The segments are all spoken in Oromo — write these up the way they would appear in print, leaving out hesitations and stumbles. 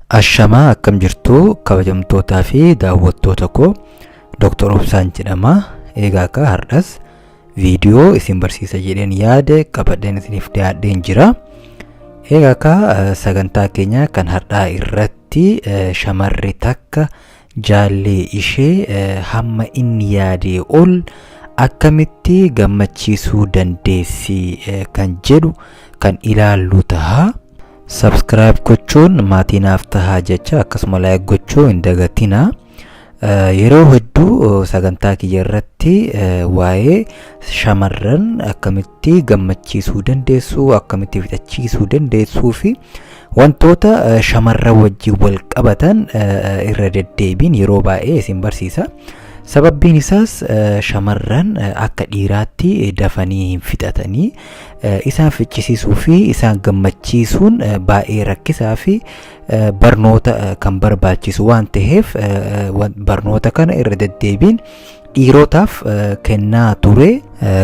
Ashamaa akkam jirtu kabajamtootaa fi daawwattoota koo Dr. Obsaan jedhama. Egaa akka har'as viidiyoo isin barsiisa jedheen yaade qabadheen isiniif dhiyaadheen jira. Egaa akka sagantaa keenya kan har'aa irratti shamarri takka jaallee ishee hamma inni yaadee ol akkamitti gammachiisuu dandeessi kan jedhu kan ilaallu ta'a. Subscribe gochuun maatii naaf tahaa jecha akkasuma like gochuu hin dagatina. Yeroo hedduu sagantaa kiyya irratti waa'ee shamarran akkamitti gammachiisuu dandeessu, akkamitti fixachiisuu dandeessuu fi wantoota shamarran wajjin wal qabatan irra deddeebiin yeroo baay'ee isin barsiisa. Sababbiin isaas shamarran akka dhiiraatti dafanii hin fixatanii isaan fichisiisuu fi isaan gammachiisuun baay'ee rakkisaa fi barnoota kan barbaachisu waan ta'eef barnoota kana irra deddeebiin dhiirotaaf kennaa ture.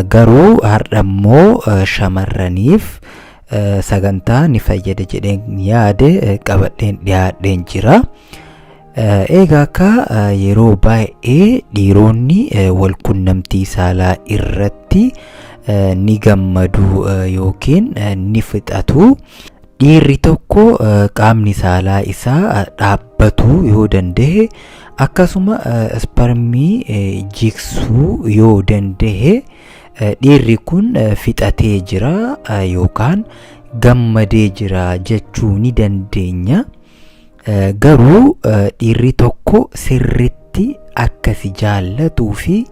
Garuu har'ammoo shamarraniif sagantaa ni fayyada jedheen yaade qabadheen dhiyaadheen jira. Egaa akka yeroo baay'ee dhiironni wal qunnamtii saalaa irratti ni gammadu yookiin ni fixatu. Dhiirri tokko qaamni saalaa isaa dhaabbatu yoo danda'e akkasuma spermii jigsuu yoo danda'e dhiirri kun fixatee jira yookaan gammadee jira jechuu ni dandeenya. Garuu dhiirri tokko sirritti akkasi jaallatuu fi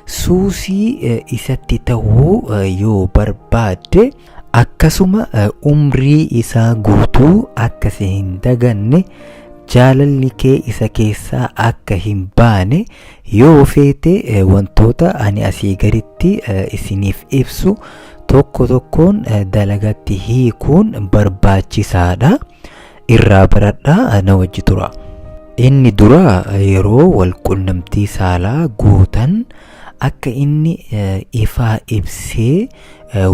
suusii isatti ta'uu yoo barbaadde akkasuma umrii isaa guutuu akkasi hin daganne jaalalli kee isa keessaa akka hin baane yoo feete wantoota ani asii gaditti isiniif ibsu tokko tokkoon dalagatti hiikuun barbaachisaadha. Irraa baradhaa na wajji tura. Inni dura yeroo wal qunnamtii saalaa gootan akka inni ifaa ibsee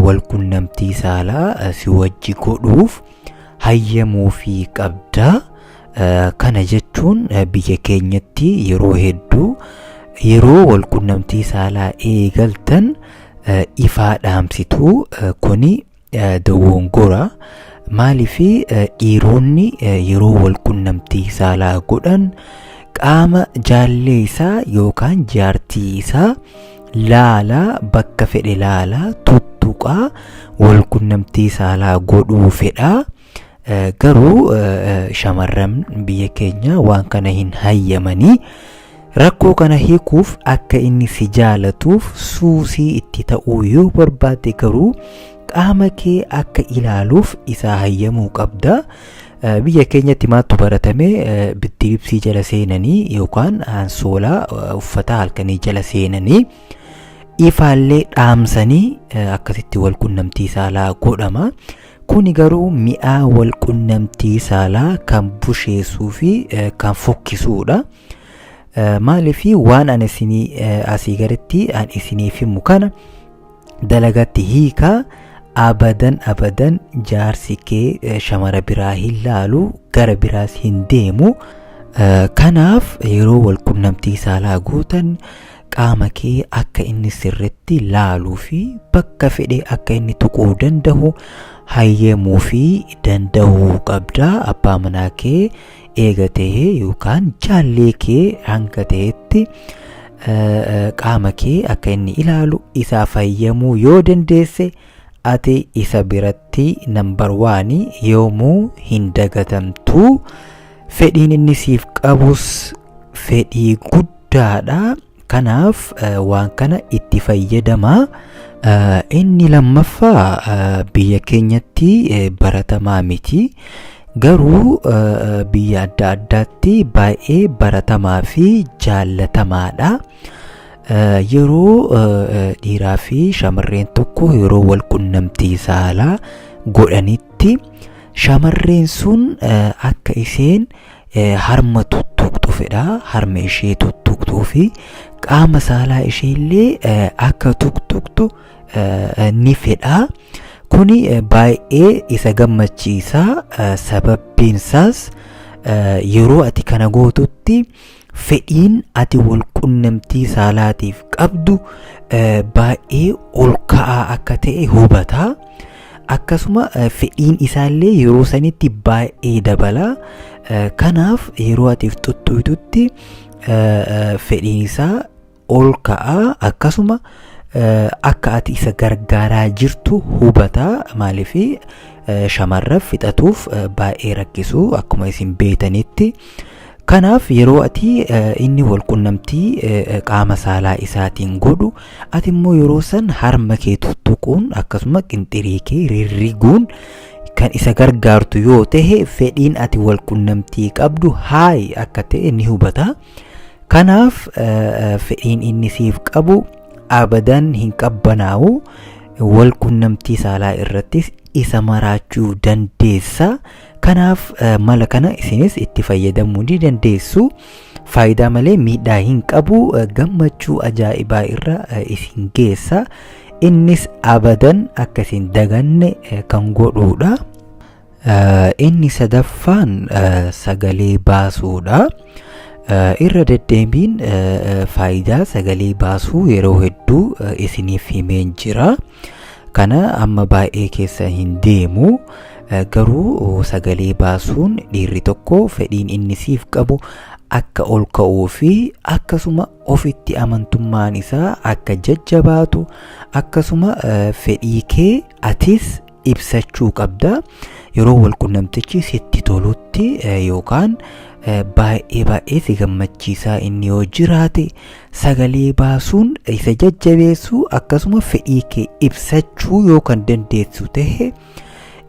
wal qunnamtii saalaa si wajji godhuuf hayyamuu fi qabda. Kana jechuun biyya keenyatti yeroo hedduu yeroo wal qunnamtii saalaa eegaltan ifaa dhaamsitu. Kuni dogongora. Maaliifi dhiironni yeroo wal qunnamtii saalaa godhan qaama jaallee isaa yookaan jaartii isaa laalaa bakka fedhe laalaa tuttuqaa wal qunnamtii saalaa godhuu fedha. Garuu shamarran biyya keenya waan kana hin hayyamanii. Rakkoo kana hiikuuf akka inni si jaalatuuf suusii itti ta'uu yoo barbaade garuu qaama kee akka ilaaluuf isaa hayyamuu qabda. Biyya keenyatti maaltu baratame bittiibsii jala seenanii yookaan ansoolaa uffata halkanii jala seenanii ifaallee dhaamsanii akkasitti wal qunnamtii saalaa godhama. Kuni garuu mi'aa wal qunnamtii saalaa kan busheessuu fi kan fokkisuudha. Maaliifi waan ani isinii asii gaditti an isiniif himu kana dalagatti hiikaa. Abadan jaarsi kee shamara biraa hin laalu, gara biraas hin deemu. Kanaaf yeroo wal qunnamtii saalaa gootan qaama kee akka inni sirritti laaluu fi bakka fedhe akka inni tuquu danda'u hayyamuu fi danda'uu qabda. Abbaa manaa kee eegatee yookaan jaallee kee hanga ta'etti qaama kee akka inni ilaalu isaaf hayyamuu yoo dandeesse ati isa biratti number 1 yoomuu hin dagatamtu. Fedhiin inni siif qabus fedhii guddaadha. Kanaaf waan kana itti fayyadama. Inni lammaffaa biyya keenyatti baratamaa miti. Garuu biyya adda addaatti baay'ee baratamaa fi jaallatamaadha. Yeroo dhiiraa fi shamarreen tokko yeroo wal qunnamtii saalaa godhanitti shamarreen sun akka isheen harma tuttuqxu fedha. Harma ishee tuttuqxuu fi qaama saalaa isheellee akka tuttuqxu ni fedha. Kuni baay'ee isa gammachiisa. Sababbiin isaas yeroo ati kana gootutti fedhiin ati wal qunnamtii saalaatiif qabdu baay'ee ol ka'aa akka ta'e hubata. Akkasuma fedhiin isaallee yeroo sanitti baay'ee dabala. Kanaaf yeroo atiif xuxxuututti fedhiin isaa ol ka'aa. Akkasuma akka ati isa gargaaraa jirtu hubata. Maaliif shamarran fixatuuf baay'ee rakkisu akkuma isin beetanitti. Kanaaf yeroo ati inni wal qunnamtii qaama saalaa isaatiin godhu ati immoo yeroo san harma kee tuttuquun akkasuma qinxirii kee rirriguun kan isa gargaartu yoo ta'e fedhiin ati wal qunnamtii qabdu haay akka ta'e ni hubata. Kanaaf fedhiin inni siif qabu abadan hin qabbanaa'u. Wal qunnamtii saalaa irrattis isa maraachuu dandeessa. Kanaaf mala kana isinis itti fayyadamuu ni dandeessu. Faayidaa malee miidhaa hin qabu. Gammachuu ajaa'ibaa irra isin geessa. Innis abadan akka isin daganne kan godhuudha. Inni sadaffaan sagalee baasuudha. Irra deddeebiin faayidaa sagalee baasuu yeroo hedduu isiniif himeen jira. Kana amma baay'ee keessa hin deemu. Garuu sagalee baasuun dhiirri tokko fedhiin inni siif qabu akka ol ka'uu fi akkasuma ofitti amantummaan isaa akka jajjabaatu akkasuma fedhii kee atis ibsachuu qabda. Yeroo wal qunnamtichi sitti tolutti yookaan baay'ee si gammachiisaa inni yoo jiraate sagalee baasuun isa jajjabeessu akkasuma fedhii kee ibsachuu yoo kan dandeessu ta'e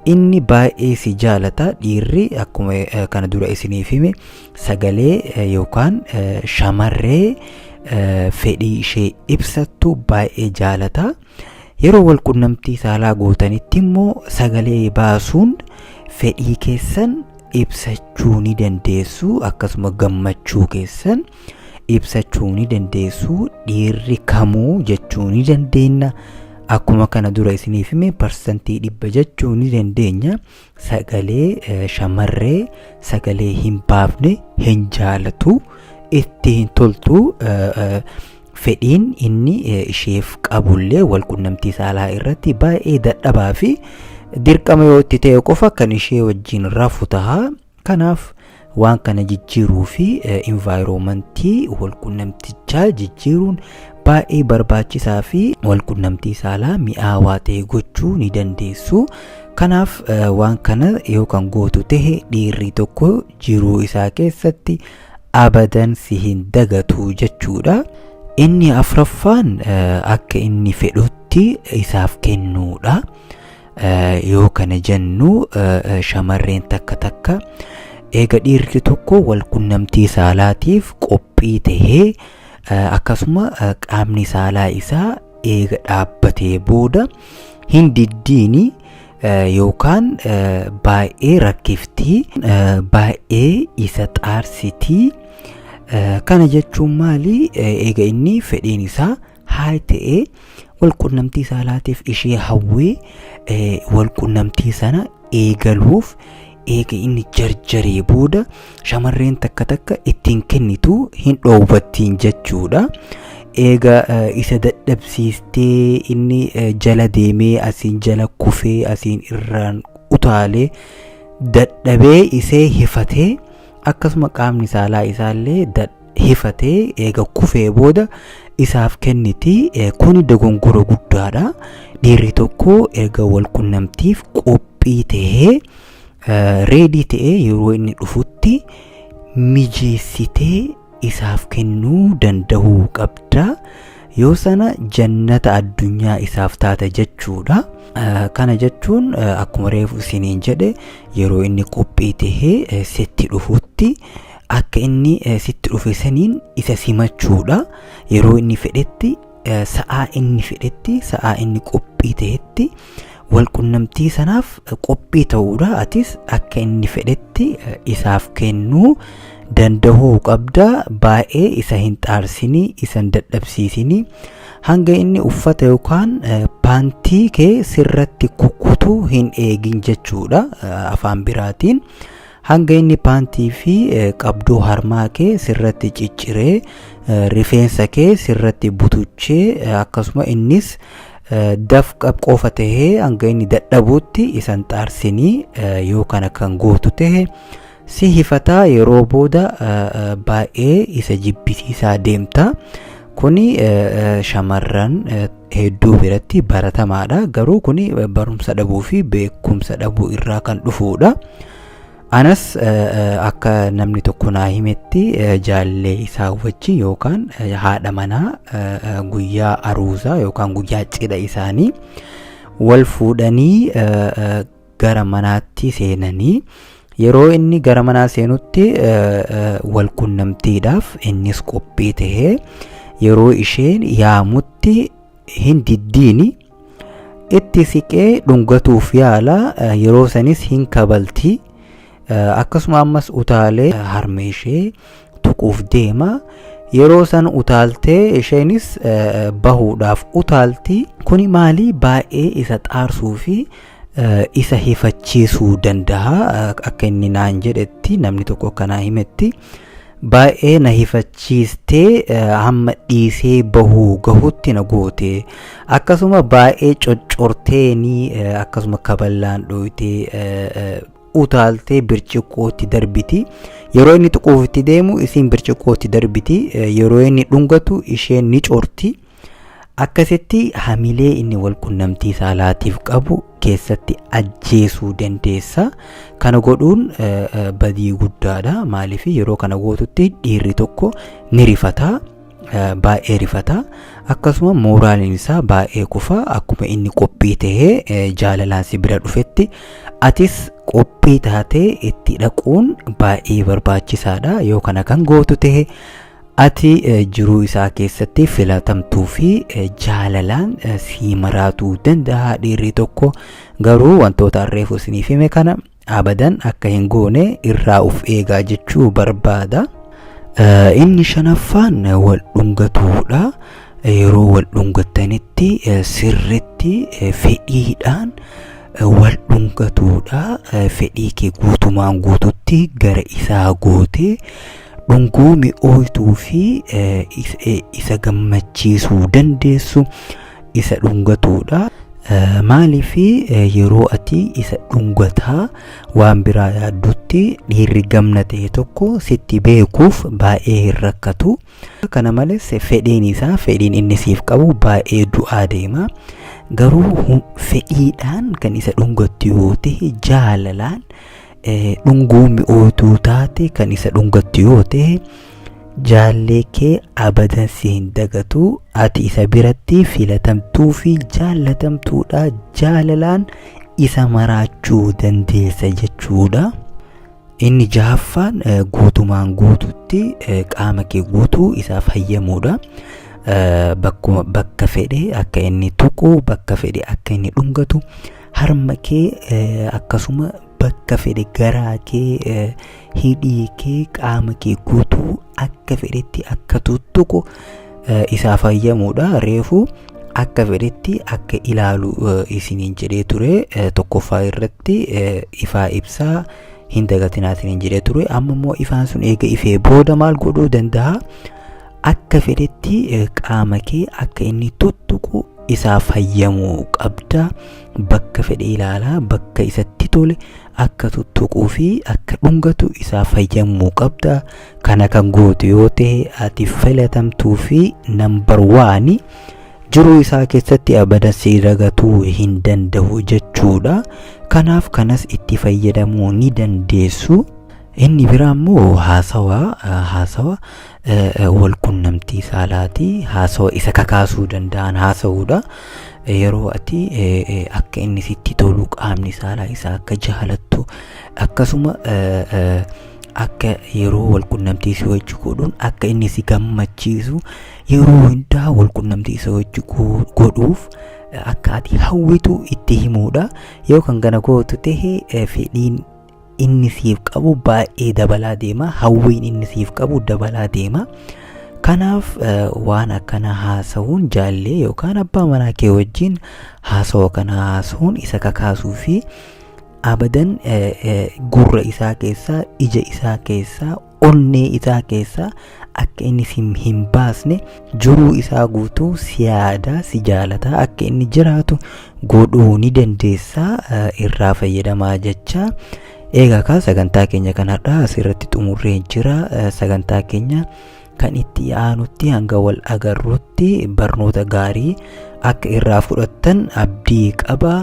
inni baay'ee si jaalata. Dhiirri akkuma kana dura isiniif hime sagalee yookaan shamarree fedhii ishee ibsattu baay'ee jaalata. Yeroo wal qunnamtii saalaa gootanitti immoo sagalee baasuun fedhii keessan ibsachuu ni dandeessu akkasuma gammachuu keessan ibsachuu ni dandeessu. Dhiirri kamuu jechuu ni dandeenya. Akkuma kana dura isiniif hime parsantii 100 jechuu ni dandeenya. Sagalee shamarree sagalee hin baafne hin jaalatu itti hin toltu. Fedhiin inni isheef qabullee wal qunnamtii saalaa irratti baay'ee dadhabaa fi dirqama yoo itti ta'e qofa kan ishee wajjin rafu ta'a. Kanaaf waan kana jijjiiruu fi environmentii wal qunnamtichaa jijjiiruun baay'ee barbaachisaa fi wal qunnamtii saalaa mi'aawaa ta'e gochuu ni dandeessu. Kanaaf waan kana yoo kan gootu ta'e dhiirri tokko jiruu isaa keessatti abadan si hin dagatu jechuudha. Inni afraffaan akka inni fedhutti isaaf kennuudha. Yoo kana jennu shamarreen takka eega dhiirri tokko wal qunnamtii saalaatiif qophii ta'ee akkasuma qaamni saalaa isaa eega dhaabbatee booda hin diddiini yookaan baay'ee rakkiftii baay'ee isa xaarsitii. Kana jechuun maali? Eega inni fedhiin isaa haa ta'e wal qunnamtii saalaatiif ishee hawwee wal qunnamtii sana eegaluuf eega inni jarjaree booda shamarreen takka ittiin kennitu hin dhoowwattiin jechuudha. Eega isa dadhabsiistee inni jala deemee asiin jala kufee asiin irraan utaalee dadhabee isee hifatee akkasuma qaamni saalaa isaallee hifatee eega kufee booda isaaf kenniti. Kuni dogongora guddaadha. Dhiirri tokko eega wal qunnamtiif qophii ta'ee reedii ta'ee yeroo inni dhufutti mijeessitee isaaf kennuu danda'uu qabda. Yoo sana jannata addunyaa isaaf taata jechuudha. Kana jechuun akkuma reefu isiniin jedhe yeroo inni qophii ta'ee sitti dhufutti akka inni sitti dhufe saniin isa simachuudha. Yeroo inni fedhetti sa'aa inni fedhetti sa'aa inni qophii ta'etti wal qunnamtii sanaaf qophii ta'uudha. Atis akka inni fedhetti isaaf kennuu danda'uu qabda. Baay'ee isa hin xaarsinii, isa hin dadhabsiisinii. Hanga inni uffata yookaan paantii kee sirratti kukkutu hin eegin jechuudha. Afaan biraatiin hanga inni paantii fi qabdoo harmaa kee sirratti cicciree rifeensa kee sirratti butuchee akkasuma innis dafqa qofa tahee hanga inni dadhabuutti isan xaarsinii yoo kana kan gootu tahe si hifataa yeroo booda baay'ee isa jibbisiisaa deemta. Kuni shamarran hedduu biratti baratamaadha. Garuu kuni barumsa dhabuu fi beekumsa dhabuu irraa kan dhufuudha. Anas akka namni tokko naa himetti jaallee isaa wajji yookaan haadha manaa guyyaa aruusaa yookaan guyyaa cidha isaanii wal fuudhanii gara manaatti seenanii yeroo inni gara manaa seenutti wal qunnamtiidhaaf innis qophii tahee yeroo isheen yaamutti hin diddiini itti siqee dhungatuuf yaala. Yeroo sanis hin kabalti. Akkasuma ammas utaalee harma ishee tuquuf deema. Yeroo san utaaltee isheenis bahuudhaaf utaalti. Kuni maali baay'ee isa xaarsuu fi isa hifachiisuu danda'a. Akka inni naan jedhetti namni tokko akkanaa himetti baay'ee na hifachiistee hamma dhiisee bahuu gahutti na goote. Akkasuma baay'ee coccorteeni akkasuma kaballaan dhooytee utaaltee birciqqootti darbiti. Yeroo inni tuquufitti deemu isiin birciqqootti darbiti. Yeroo inni dhungatu isheen ni corti. Akkasitti hamilee inni wal qunnamtii saalaatiif qabu keessatti ajjeesuu dandeessa. Kana godhuun badii guddaadha. Maaliif yeroo kana gootutti dhiirri tokko ni rifata. Baay'ee rifata. Akkasuma mooraalin isaa baay'ee kufa. Akkuma inni qophii tahee jaalalaan si bira dhufetti atis qophii taatee itti dhaquun baay'ee barbaachisaadha. Yoo kana kan gootu tahe ati jiruu isaa keessatti filatamtuu fi jaalalaan si maraatuu danda'a. Dhiirri tokko garuu wantoota reefu isiniif hime kana abadan akka hin goone irraa uf eegaa jechuu barbaada. Inni shanaffaan wal dhungatuudha. Yeroo wal dhungatanitti sirritti fedhiidhaan wal dhungatuudha. Fedhii kee guutumaan guututti gara isaa gootee dhunguu mi'ooytuu fi isa gammachiisuu dandeessu isa dhungatuudha. Maaliif yeroo ati isa dhungataa waan biraa yaaddutti dhiirri gamna ta'e tokko sitti beekuuf baay'ee hin rakkatu. Kana malees fedhiin isaa fedhiin inni siif qabu baay'ee du'aa deema. Garuu fedhiidhaan kan isa dhungattu yoo ta'e jaalalaan dhunguu mi'ooytuu taate kan isa dhungattu yoo ta'e jaallee kee abadan si hin dagatu. Ati isa biratti filatamtuu fi jaalatamtuudha. Jaalalaan isa maraachuu dandeessa jechuudha. Inni jahaffaan guutumaan guututti qaama kee guutuu isaaf hayyamuudha. Bakka fedhe akka inni tuqu, bakka fedhe akka inni dhungatu, harma kee akkasuma bakka fedhe garaa kee, hidhii kee, qaama kee guutuu akka fedhetti akka tuttuqu isaaf hayyamuudha. Reefu akka fedhetti akka ilaalu isiniin jedhee ture. Tokkoffaa irratti ifaa ibsaa hin dagatinaa isiniin jedhee ture. Amma immoo ifaan sun eega ifee booda maal godhuu danda'a? Akka fedhetti qaama kee akka inni tuttuqu isaaf hayyamuu qabda. Bakka fedhe ilaalaa, bakka isatti tole akka tuttuquu fi akka dhungatu isaaf hayyamuu qabda. Kana kan gootu yoo ta'e ati filatamtuu fi nambar waani jiruu isaa keessatti abadan si dagatuu hin danda'u jechuudha. Kanaaf kanas itti fayyadamuu ni dandeessu. Inni biraa immoo haasawa wal qunnamtii saalaati. Haasawa isa kakaasuu danda'an haasa'uudha. Yeroo ati akka inni sitti tolu qaamni saalaa isaa akka jaalattu akkasuma akka yeroo wal qunnamtii si wajji godhuun akka inni si gammachiisu yeroo hundaa wal qunnamtii si wajji godhuuf akka ati hawwitu itti himuudha. Yoo kan kana gootu ta'e fedhiin inni siif qabu baay'ee dabalaa deema. Hawwiin inni siif qabu dabalaa deema. Kanaaf waan akkana haasa'uun jaallee yookaan abbaa manaa kee wajjin haasawa kana haasa'uun isa kakaasuu fi abadan gurra isaa keessaa, ija isaa keessaa, onnee isaa keessaa akka inni hin baasne jiruu isaa guutuu si yaada, si jaalataa akka inni jiraatu godhuu ni dandeessa. Irraa fayyadamaa jecha. Egaa sagantaa keenya kanarraa asirratti xumurree jira. Sagantaa keenya kan itti aanutti hanga wal agarrutti barnoota gaarii akka irraa fudhattan abdii qaba.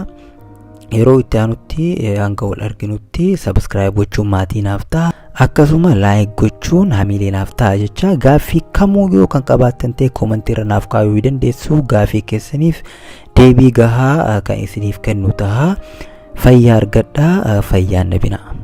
Yeroo itti aanutti hanga wal arginutti subscribe gochuun maatii naaf ta'a, akkasuma like gochuun hamilee naaf ta'a jecha. Gaaffii kamuu yoo kan qabaattan ta'e comment irra naaf kaa'uu dandeessu. Gaaffii keessaniif deebii gahaa kan isiniif kennu ta'a. Fayyaa argadhaa, fayyaan nabinaa.